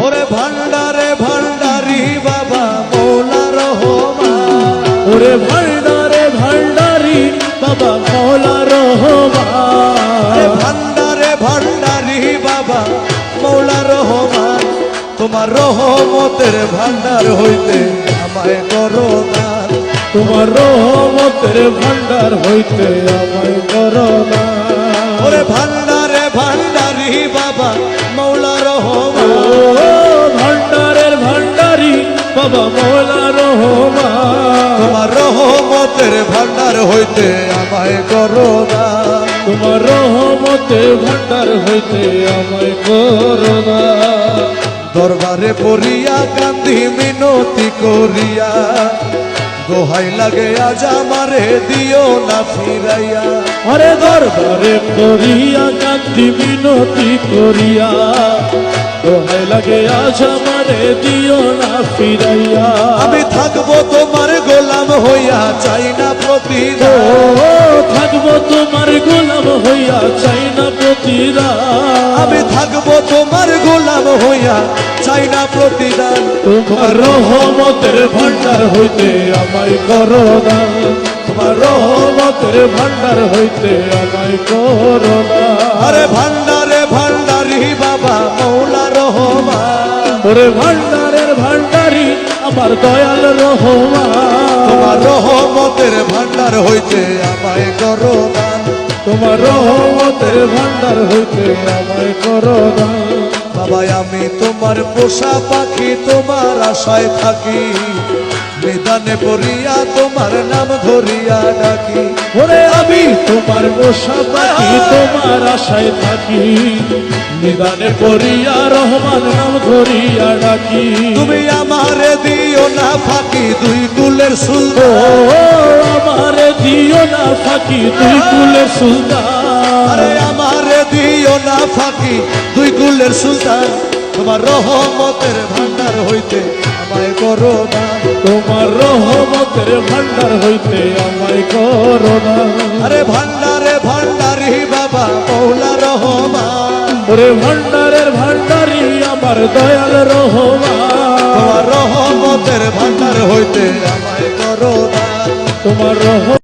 ওরে ভান্ডারে ভান্ডারি বাবা মৌলা রহমান, ওরে ভান্ডারে ভান্ডারি বাবা মৌলা রহমান, ভান্ডারে ভান্ডারি বাবা মৌলা রহমান, তোমার রহমতের ভান্ডার হইতে আমায় করো দান, তোমার রহমতের ভান্ডার হইতে আমায় করো দান। ওরে ভান্ডারে ভান্ডারি বাবা মৌলা রহমান, ভান্ডারের ভান্ডারি বাবা মৌলা রহমান, তোমার রহমতের ভান্ডার হইতে আমায় করো দান, তোমার রহমতের ভান্ডার হইতে আমায় করো দান। দরবারে পড়িয়া কান্দি মিনতি করিয়া, দোহাই লাগে আজ আমারে দিও না ফিরাইয়া, আরে দরবারে করিয়া কান্দি মিনতি করিয়া, দোহাই লাগে আজ আমারে দিও না ফিরাইয়া। আমি থাকবো তোমার গোলাম হইয়া চাই না প্রতিদান, ও থাকবো তোমার গোলাম হইয়া চাই না প্রতিদান, আমি থাকবো তোমার গোলাম হইয়া চাই না প্রতিদান, তোমার রহমতের ভান্ডার হইতে আমায় করো দান, তোমার রহমতের ভান্ডার হইতে আমায় করো দান। আরে ভান্ডারে ভান্ডারি বাবা মৌলা রহমান, ওরে ভান্ডারের ভান্ডারি আমার দয়াল রহমান, তোমার রহমতের ভান্ডার হইতে আমায় করো দান, তোমার রহমতের ভান্ডার হইতে আমায় করো দান। বাবা আমি তোমার পোষা পাখি তোমার আশায় থাকি, নিদানে পড়িয়া তোমার নাম ধরিয়া ডাকি, ওরে আমি তোমার পোষা পাখি তোমার আশায় থাকি, নিদানে পড়িয়া রহমান নাম ধরিয়া ডাকি। তুমি আমারে দিও না ফাঁকি দুই কুলের ও সুলতান, আমারে দিও না ফাঁকি তুই কুলের সুলতান, আরে আমারে দিও না ফাঁকি দুই কুলের সুলতান, তোমার রহমতের ভান্ডার হইতে আমায় করো দান, তোমার রহমতের ভান্ডার হইতে আমায় করো দান। আরে ভান্ডারে ভান্ডারি বাবা মৌলা রহমান, ওরে ভান্ডারের ভান্ডারি আমার দয়াল রহমান, তোমার রহমতের ভান্ডার হইতে আমায় করো দান, তোমার রহমতের